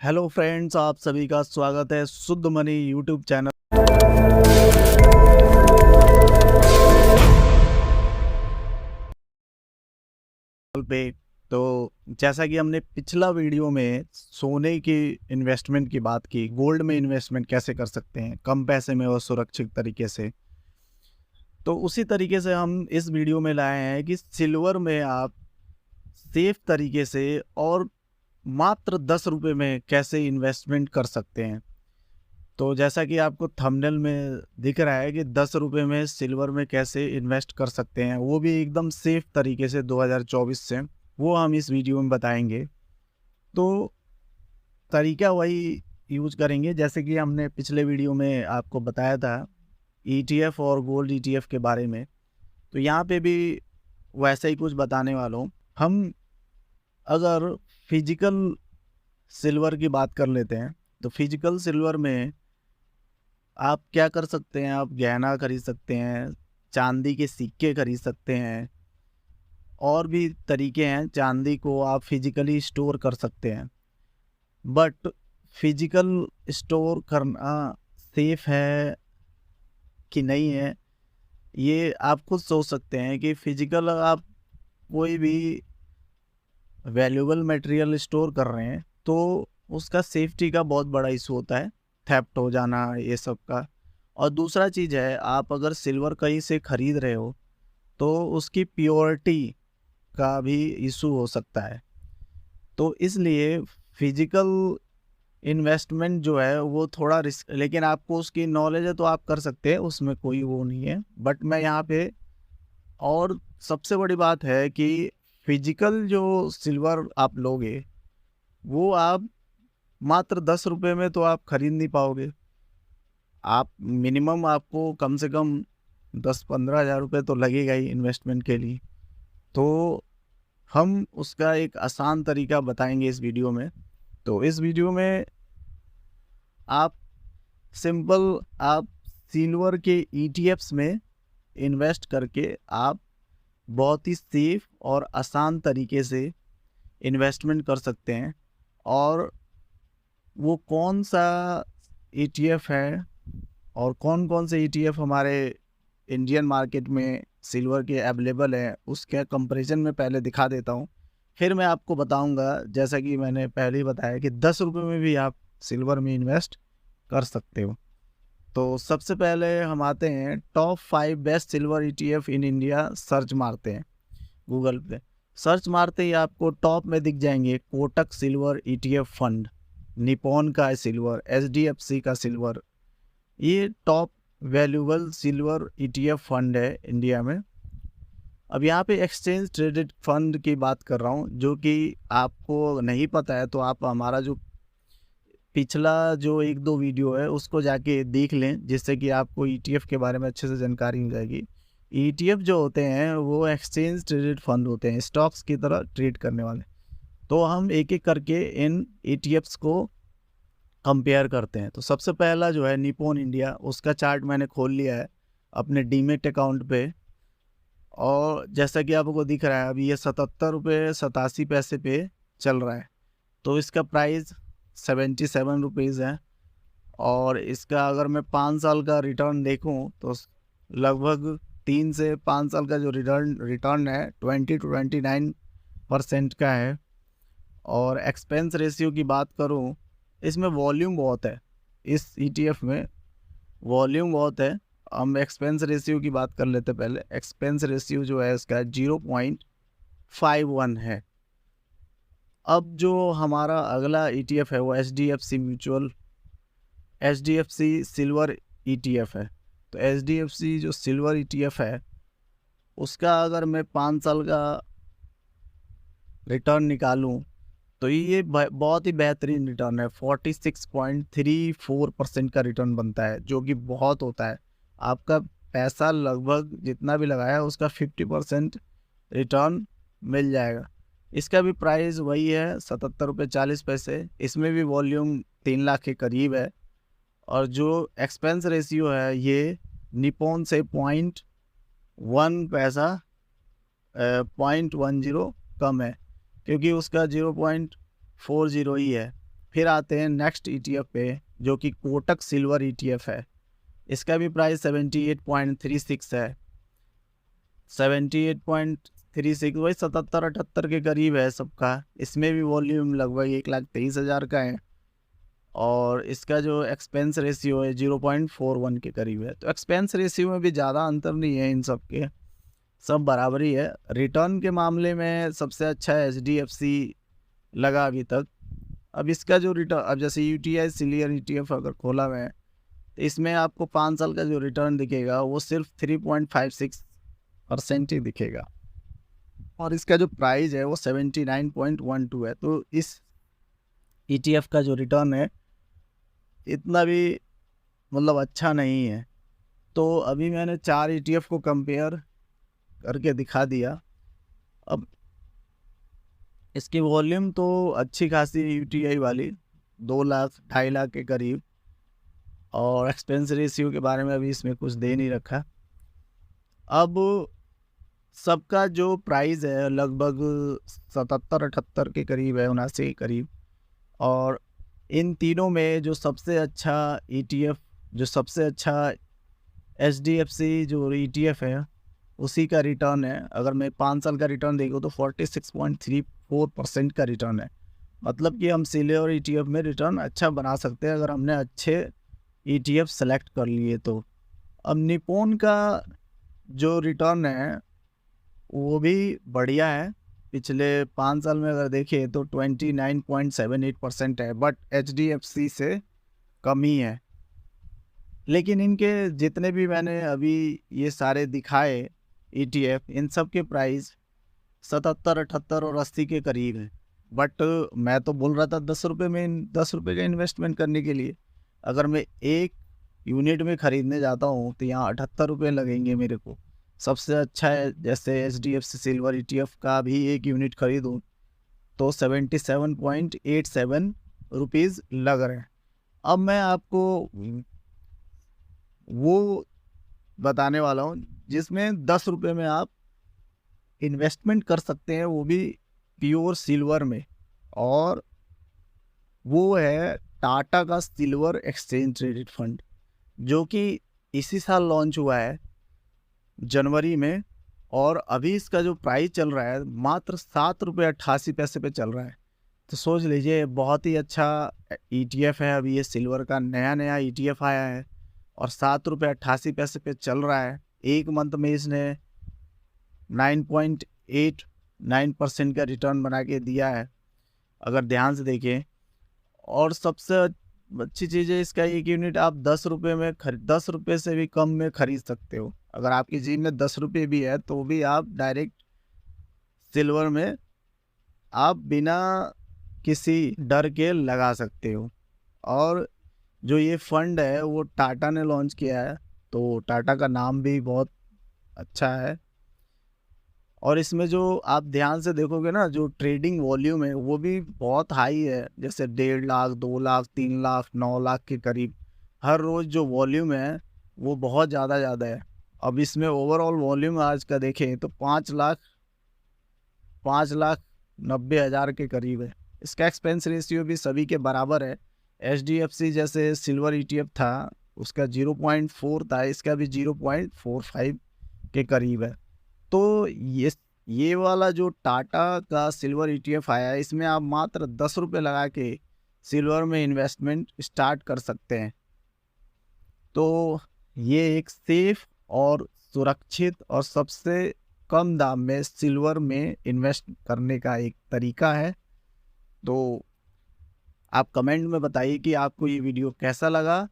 Hello friends, आप सभी का स्वागत है शुद्ध मनी यूट्यूब चैनल पे। तो जैसा कि हमने पिछला वीडियो में सोने की इन्वेस्टमेंट की बात की, गोल्ड में इन्वेस्टमेंट कैसे कर सकते हैं कम पैसे में और सुरक्षित तरीके से, तो उसी तरीके से हम इस वीडियो में लाए हैं कि सिल्वर में आप सेफ तरीके से और मात्र 10 रुपये में कैसे इन्वेस्टमेंट कर सकते हैं। तो जैसा कि आपको थंबनेल में दिख रहा है कि 10 रुपये में सिल्वर में कैसे इन्वेस्ट कर सकते हैं, वो भी एकदम सेफ तरीके से 2024 से, वो हम इस वीडियो में बताएंगे। तो तरीका वही यूज करेंगे जैसे कि हमने पिछले वीडियो में आपको बताया था ETF और गोल्ड ETF के बारे में। तो यहाँ पे भी वैसा ही कुछ बताने वाला हूँ। हम अगर फिजिकल सिल्वर की बात कर लेते हैं, तो फिजिकल सिल्वर में आप क्या कर सकते हैं, आप गहना खरीद सकते हैं, चांदी के सिक्के खरीद सकते हैं, और भी तरीके हैं। चांदी को आप फिजिकली स्टोर कर सकते हैं, बट फिजिकल स्टोर करना सेफ है कि नहीं है, ये आप खुद सोच सकते हैं कि फिजिकल आप कोई भी वैल्यूएबल मटेरियल स्टोर कर रहे हैं तो उसका सेफ्टी का बहुत बड़ा इशू होता है, थेफ्ट हो जाना ये सब का। और दूसरा चीज़ है, आप अगर सिल्वर कहीं से ख़रीद रहे हो तो उसकी प्योरिटी का भी इशू हो सकता है। तो इसलिए फिजिकल इन्वेस्टमेंट जो है वो थोड़ा रिस्क, लेकिन आपको उसकी नॉलेज है तो आप कर सकते हैं, उसमें कोई वो नहीं है। बट मैं यहाँ पे, और सबसे बड़ी बात है कि फिजिकल जो सिल्वर आप लोगे वो आप मात्र 10 रुपये में तो आप खरीद नहीं पाओगे। आप मिनिमम आपको कम से कम 10-15 हज़ार रुपये तो लगेगा ही इन्वेस्टमेंट के लिए। तो हम उसका एक आसान तरीका बताएंगे इस वीडियो में। तो इस वीडियो में आप सिंपल आप सिल्वर के ETFs में इन्वेस्ट करके आप बहुत ही सेफ और आसान तरीके से इन्वेस्टमेंट कर सकते हैं। और वो कौन सा ETF है और कौन कौन से ETF हमारे इंडियन मार्केट में सिल्वर के अवेलेबल है, उसके कंपैरिजन में पहले दिखा देता हूँ, फिर मैं आपको बताऊंगा। जैसा कि मैंने पहले ही बताया कि 10 रुपये में भी आप सिल्वर में इन्वेस्ट कर सकते हो। तो सबसे पहले हम आते हैं top 5 best silver ETF in India, search मारते हैं गूगल पे। सर्च मारते ही आपको टॉप में दिख जाएंगे Kotak silver ETF fund, Nippon का सिल्वर, HDFC का सिल्वर। ये top valuable silver ETF fund है इंडिया में। अब यहाँ पे एक्सचेंज ट्रेडेड फंड की बात कर रहा हूँ, जो कि आपको नहीं पता है तो आप हमारा जो पिछला जो 1-2 वीडियो है उसको जाके देख लें, जिससे कि आपको ETF के बारे में अच्छे से जानकारी हो जाएगी। ETF जो होते हैं वो एक्सचेंज ट्रेडेड फंड होते हैं, स्टॉक्स की तरह ट्रेड करने वाले। तो हम एक एक करके इन ETFs को कंपेयर करते हैं। तो सबसे पहला जो है निपॉन इंडिया, उसका चार्ट मैंने खोल लिया है अपने डीमेट अकाउंट पे, और जैसा कि आपको दिख रहा है अभी ये 77 रुपये 87 पैसे पे चल रहा है। तो इसका प्राइस 77 रुपीज़ है। और इसका अगर मैं 5 साल का रिटर्न देखूं तो लगभग 3 से 5 साल का जो रिटर्न है 20 to 29% का है। और एक्सपेंस रेशियो की बात करूं, इसमें वॉल्यूम बहुत है, इस ETF में वॉल्यूम बहुत है। हम एक्सपेंस रेशियो की बात कर लेते पहले। एक्सपेंस रेशियो जो है इसका 0.51 है। अब जो हमारा अगला ETF है वो HDFC सिल्वर ETF है। तो HDFC जो सिल्वर ETF है उसका अगर मैं 5 साल का रिटर्न निकालूं तो ये बहुत ही बेहतरीन रिटर्न है। 46.34% का रिटर्न बनता है, जो कि बहुत होता है। आपका पैसा लगभग जितना भी लगाया उसका 50% रिटर्न मिल जाएगा। इसका भी प्राइस वही है 77 रुपये 40 पैसे। इसमें भी वॉल्यूम 3 लाख के करीब है। और जो एक्सपेंस रेशियो है ये निपॉन से 0.1 पैसा 0.10 कम है, क्योंकि उसका 0.40 ही है। फिर आते हैं नेक्स्ट ETF पे, जो कि कोटक सिल्वर ETF है। इसका भी प्राइस 78.36 है। 78.36 वही 77-78 के करीब है सबका। इसमें भी वॉल्यूम लगभग 1,23,000 का है और इसका जो एक्सपेंस रेशियो है 0.41 के करीब है। तो एक्सपेंस रेशियो में भी ज़्यादा अंतर नहीं है, इन सब के सब बराबर ही है। रिटर्न के मामले में सबसे अच्छा है HDFC लगा अभी तक। अब इसका जो रिटर्न, अब जैसे UTI सिल्वर ETF अगर खोला मैं, तो इसमें आपको 5 साल का जो रिटर्न दिखेगा वो सिर्फ 3.56% ही दिखेगा और इसका जो प्राइस है वो 79.12 है। तो इस ETF का जो रिटर्न है इतना भी मतलब अच्छा नहीं है। तो अभी मैंने 4 ETF को कंपेयर करके दिखा दिया। अब इसकी वॉल्यूम तो अच्छी खासी UTI वाली 2 लाख 2.5 लाख के करीब, और एक्सपेंस रेशियो के बारे में अभी इसमें कुछ दे नहीं रखा। अब सबका जो प्राइस है लगभग 77-78 के करीब है, 79 के करीब। और इन तीनों में जो सबसे अच्छा ETF, जो सबसे अच्छा HDFC जो ETF है उसी का रिटर्न है। अगर मैं 5 साल का रिटर्न देखूँ तो 46.34% का रिटर्न है। मतलब कि हम सिल्वर ETF में रिटर्न अच्छा बना सकते हैं अगर हमने अच्छे ETF सेलेक्ट कर लिए तो। अब निप्पॉन का जो रिटर्न है वो भी बढ़िया है। पिछले 5 साल में अगर देखें तो 29.78% है, बट HDFC से कम ही है। लेकिन इनके जितने भी मैंने अभी ये सारे दिखाए ETF, इन सब के प्राइस 77, 78 और 80 के करीब है। बट मैं तो बोल रहा था 10 रुपये में 10 रुपये का इन्वेस्टमेंट करने के लिए। अगर मैं एक यूनिट में ख़रीदने जाता हूँ तो यहाँ 78 रुपये लगेंगे मेरे को। सबसे अच्छा है जैसे HDFC सिल्वर ETF का भी एक यूनिट खरीदूँ तो 77.87 रुपीज़ लग रहे हैं। अब मैं आपको वो बताने वाला हूँ जिसमें 10 रुपये में आप इन्वेस्टमेंट कर सकते हैं, वो भी प्योर सिल्वर में। और वो है टाटा का सिल्वर एक्सचेंज ट्रेडेड फंड, जो कि इसी साल लॉन्च हुआ है जनवरी में। और अभी इसका जो प्राइस चल रहा है मात्र 7.88 रुपये पे चल रहा है। तो सोच लीजिए बहुत ही अच्छा ETF है। अभी ये सिल्वर का नया ETF आया है और 7.88 रुपये पे चल रहा है। एक मंथ में इसने 9.89% का रिटर्न बना के दिया है अगर ध्यान से देखें। और सबसे अच्छी चीज़ है इसका, एक यूनिट आप 10 रुपये में 10 रुपये से भी कम में खरीद सकते हो। अगर आपकी जेब में 10 रुपये भी है तो भी आप डायरेक्ट सिल्वर में आप बिना किसी डर के लगा सकते हो। और जो ये फंड है वो टाटा ने लॉन्च किया है, तो टाटा का नाम भी बहुत अच्छा है। और इसमें जो आप ध्यान से देखोगे ना, जो ट्रेडिंग वॉल्यूम है वो भी बहुत हाई है। जैसे 1.5 लाख 2 लाख 3 लाख 9 लाख के करीब हर रोज़ जो वॉल्यूम है वो बहुत ज़्यादा है। अब इसमें ओवरऑल वॉल्यूम आज का देखें तो 5,90,000 के करीब है। इसका एक्सपेंस रेशियो भी सभी के बराबर है। HDFC जैसे सिल्वर ETF था उसका 0.4 था, इसका भी 0.45 के करीब है। तो ये वाला जो टाटा का सिल्वर ETF आया है इसमें आप मात्र 10 रुपये लगा के सिल्वर में इन्वेस्टमेंट स्टार्ट कर सकते हैं। तो ये एक सेफ और सुरक्षित और सबसे कम दाम में सिल्वर में इन्वेस्ट करने का एक तरीका है। तो आप कमेंट में बताइए कि आपको ये वीडियो कैसा लगा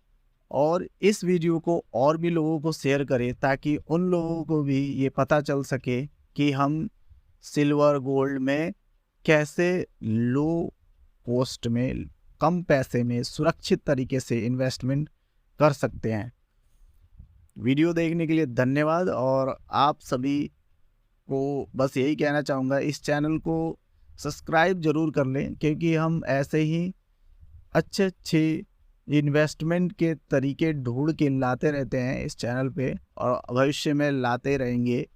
और इस वीडियो को और भी लोगों को शेयर करें ताकि उन लोगों को भी ये पता चल सके कि हम सिल्वर गोल्ड में कैसे लो कॉस्ट में, कम पैसे में सुरक्षित तरीके से इन्वेस्टमेंट कर सकते हैं। वीडियो देखने के लिए धन्यवाद। और आप सभी को बस यही कहना चाहूँगा, इस चैनल को सब्सक्राइब ज़रूर कर लें क्योंकि हम ऐसे ही अच्छे इन्वेस्टमेंट के तरीके ढूंढ के लाते रहते हैं इस चैनल पे और भविष्य में लाते रहेंगे।